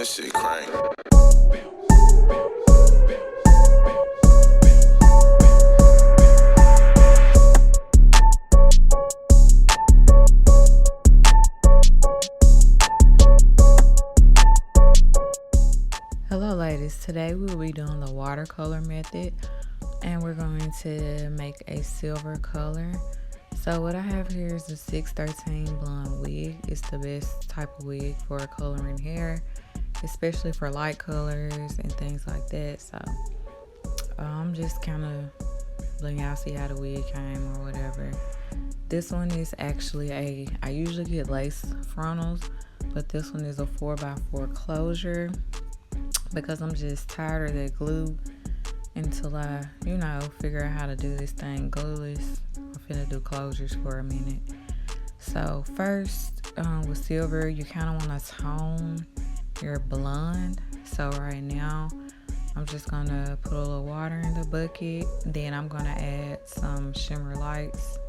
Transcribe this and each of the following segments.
this shit crank. Hello ladies, today we will be doing the watercolor method and we're going to make a silver color. So what I have here is the 613 Blonde Wig. It's the best type of wig for coloring hair, especially for light colors and things like that. So I'm just kind of letting y'all see how the wig came or whatever. This one is actually I usually get lace frontals, but this one is a 4x4 closure because I'm just tired of that glue until I, figure out how to do this thing glueless. I'm finna do closures for a minute. So first, with silver, you kind of want to tone your blonde. So right now, I'm just gonna put a little water in the bucket. Then I'm gonna add some Shimmer Lights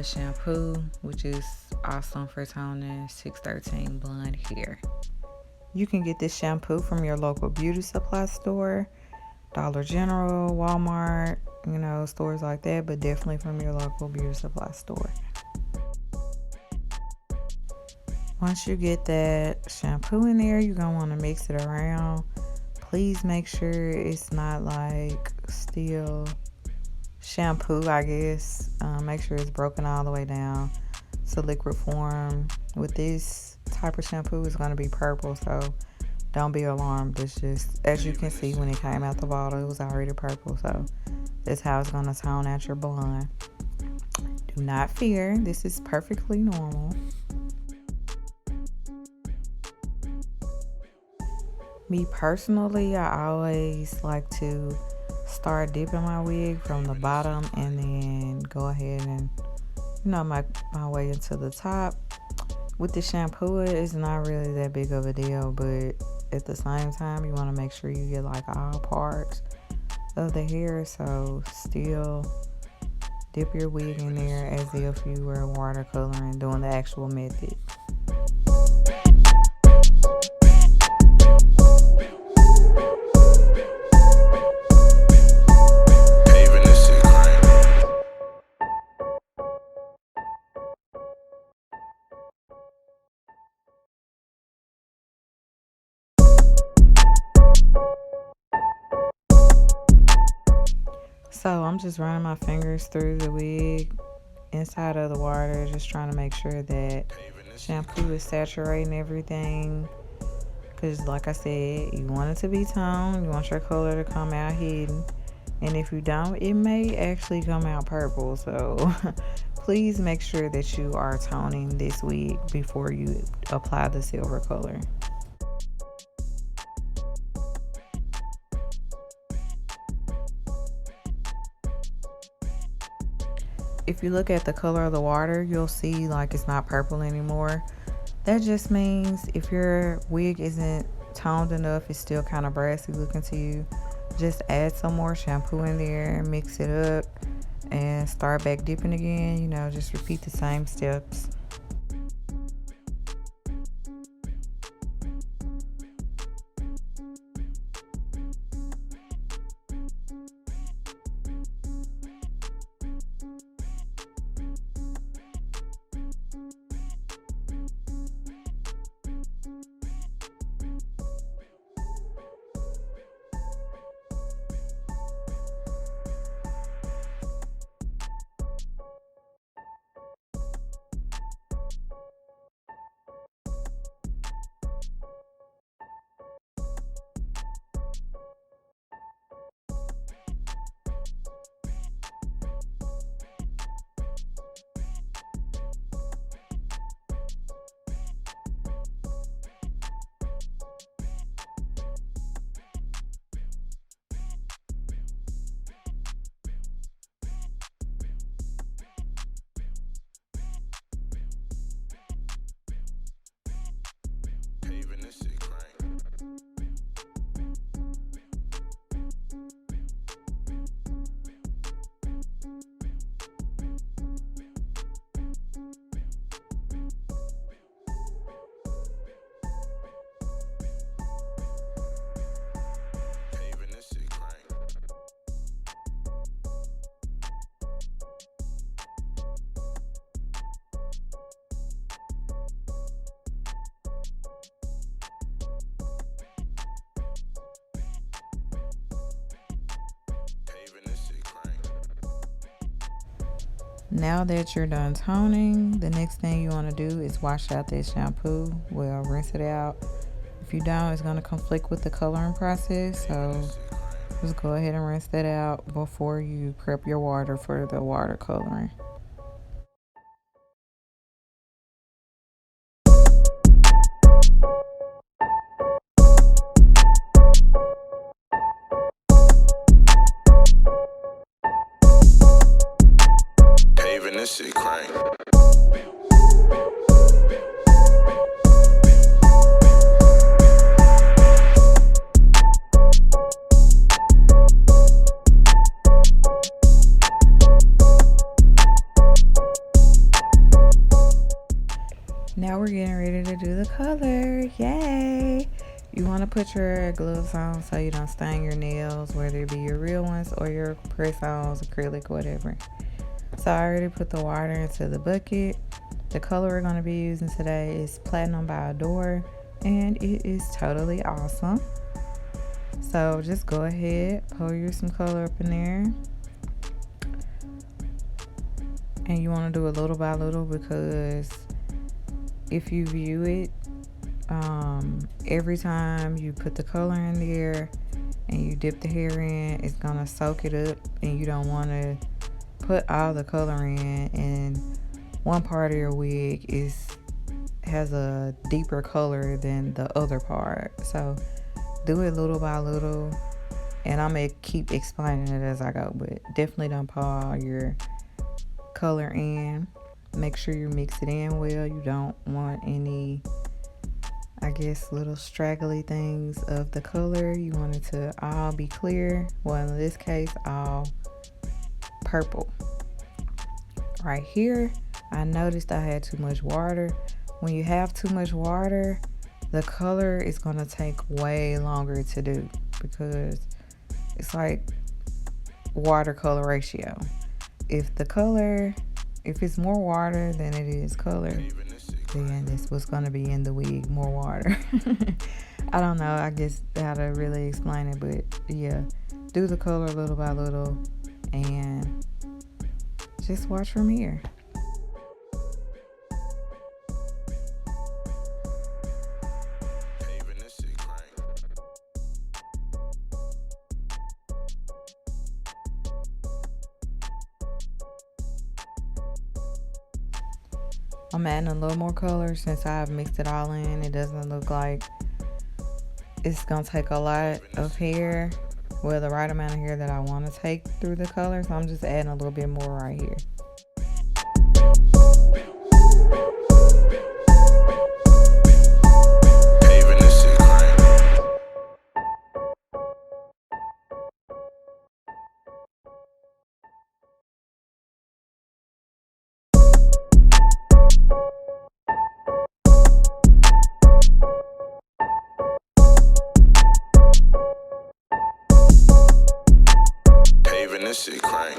shampoo, which is awesome for toning 613 blonde hair. You can get this shampoo from your local beauty supply store, Dollar General, Walmart, stores like that, but definitely from your local beauty supply store. Once you get that shampoo in there, you're going to want to mix it around. Please make sure it's not like still shampoo, I guess. Make sure it's broken all the way down to liquid form. With this type of shampoo, it's going to be purple, so don't be alarmed. It's just, as you can see, when it came out the bottle, it was already purple, so that's how it's going to tone out your blonde. Do not fear, this is perfectly normal. Me personally, I always like to start dipping my wig from the bottom and then go ahead and my way into the top. With the shampoo, it's not really that big of a deal, but at the same time, you want to make sure you get like all parts of the hair. So still dip your wig in there as if you were watercoloring, doing the actual method. So I'm just running my fingers through the wig inside of the water, just trying to make sure that shampoo is saturating everything. Because like I said, you want it to be toned, you want your color to come out hidden. And if you don't, it may actually come out purple. So please make sure that you are toning this wig before you apply the silver color. If you look at the color of the water, you'll see like it's not purple anymore. That just means if your wig isn't toned enough, it's still kind of brassy looking to you, just add some more shampoo in there, mix it up, and start back dipping again. Just repeat the same steps. Now that you're done toning, the next thing you want to do is wash out this shampoo. Well, rinse it out. If you don't, it's going to conflict with the coloring process. So just go ahead and rinse that out before you prep your water for the watercoloring. Paving this shit crank. Now we're getting ready to do the color. Yay! You want to put your gloves on so you don't stain your nails, whether it be your real ones or your press-ons, acrylic, whatever. So I already put the water into the bucket. The color we're going to be using today is Platinum by Adore, and it is totally awesome. So just go ahead, pour you some color up in there. And you want to do it little by little, because if you view it, every time you put the color in there and you dip the hair in, it's gonna soak it up, and you don't want to put all the color in and one part of your wig has a deeper color than the other part. So do it little by little, and I'm gonna keep explaining it as I go, but definitely don't pour all your color in. Make sure you mix it in well. You don't want any, I guess, little straggly things of the color. You want it to all be clear. Well, in this case, all purple. Right here, I noticed I had too much water. When you have too much water, the color is going to take way longer to do, because it's like water-color ratio. If it's more water than it is color, then this was going to be in the wig, more water. I don't know, I guess how to really explain it, but yeah, do the color little by little and just watch from here. I'm adding a little more color since I've mixed it all in. It doesn't look like it's gonna take a lot of hair, well, the right amount of hair that I want to take through the color, so I'm just adding a little bit more right here. This shit crank.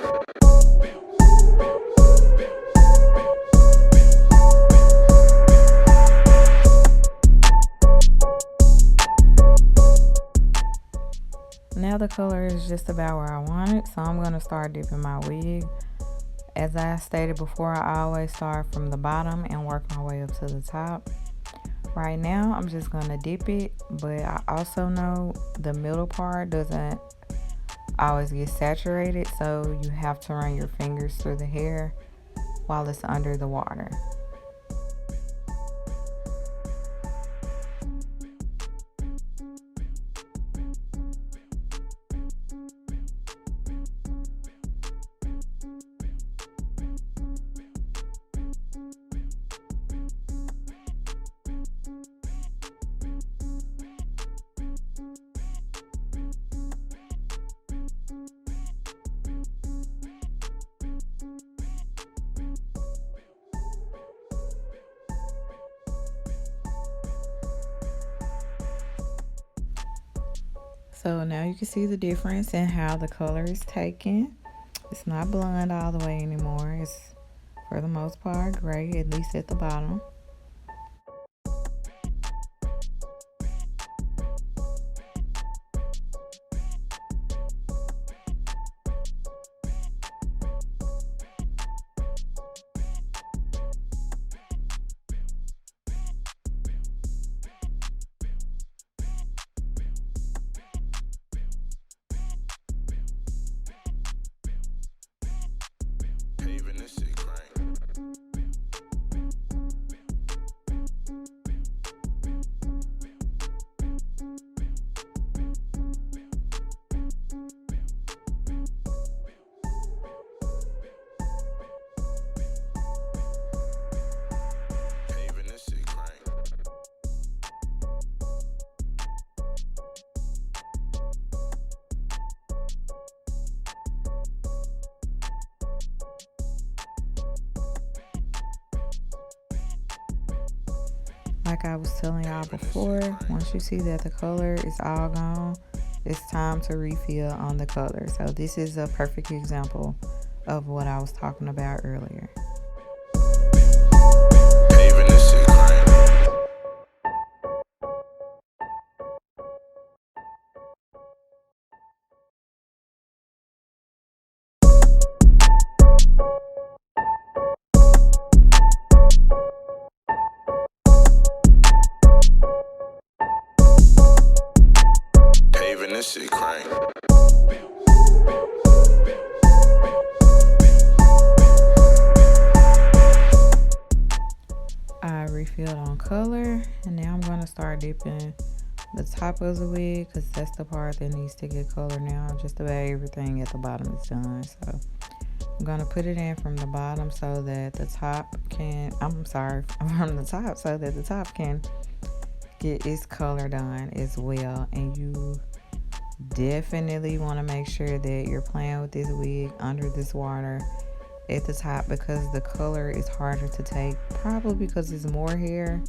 Now the color is just about where I want it, so I'm going to start dipping my wig. As I stated before, I always start from the bottom and work my way up to the top. Right now, I'm just going to dip it, but I also know the middle part doesn't always get saturated, so you have to run your fingers through the hair while it's under the water. So now you can see the difference in how the color is taken. It's not blonde all the way anymore. It's, for the most part, gray, at least at the bottom. Like I was telling y'all before, once you see that the color is all gone, it's time to refill on the color. So this is a perfect example of what I was talking about earlier. Paving this shit crank. Paving this shit crank. I refilled on color, and now I'm going to start dipping the top of the wig because that's the part that needs to get color now. Just about everything at the bottom is done. So I'm going to put it in from the bottom so that the top can, from the top so that the top can get its color done as well. And you definitely want to make sure that you're playing with this wig under this water at the top because the color is harder to take, probably because it's more hair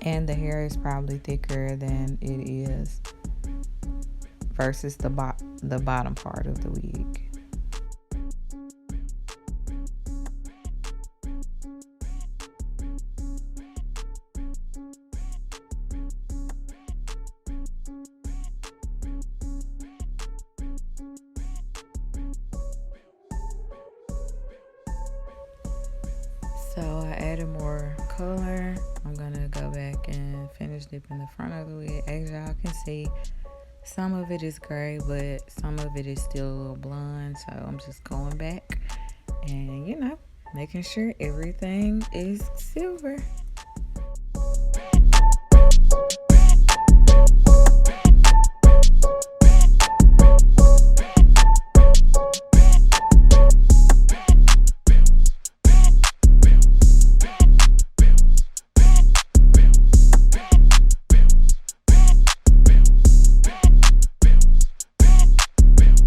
and the hair is probably thicker than it is versus the bottom part of the wig. So I added more color. I'm gonna go back and finish dipping the front of the wig. As y'all can see, some of it is gray, but some of it is still a little blonde. So I'm just going back and, making sure everything is silver.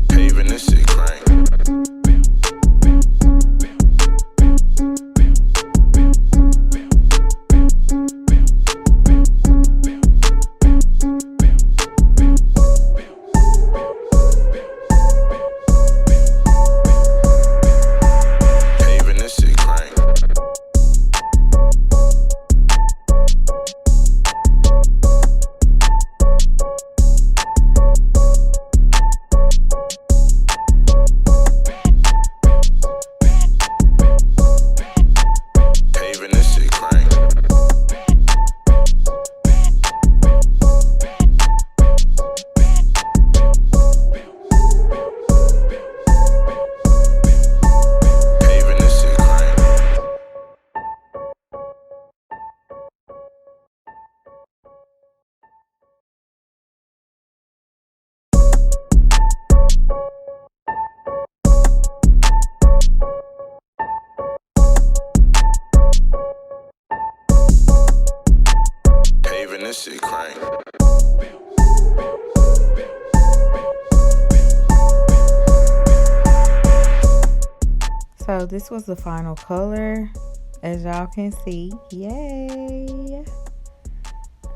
Paving this shit crank. Paving this shit crank. Paving this shit crank. Paving this shit crank. Paving this shit crank. So this was the final color, as y'all can see. Yay!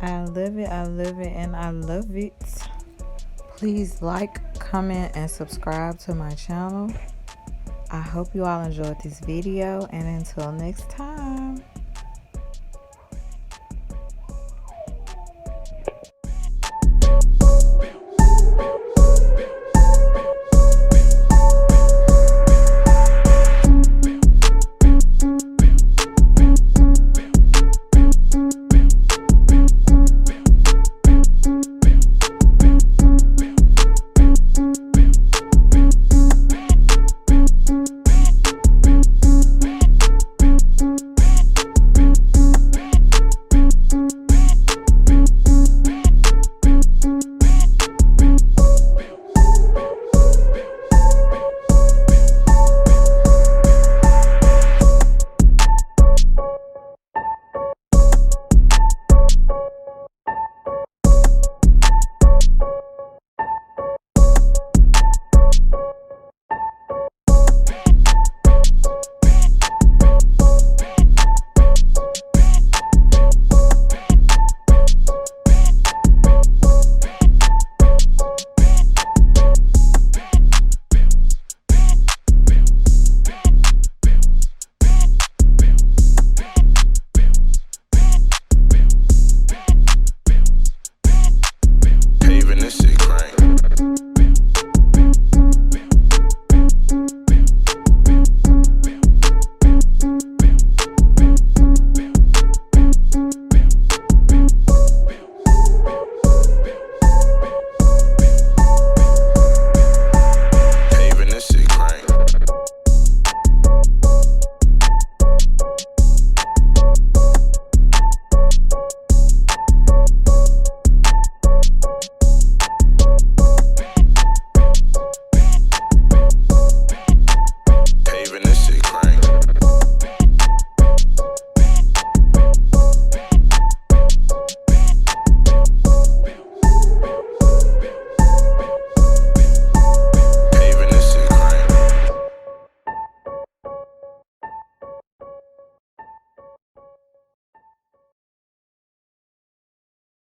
I love it, and I love it. Please like, comment, and subscribe to my channel. I hope you all enjoyed this video, and until next time.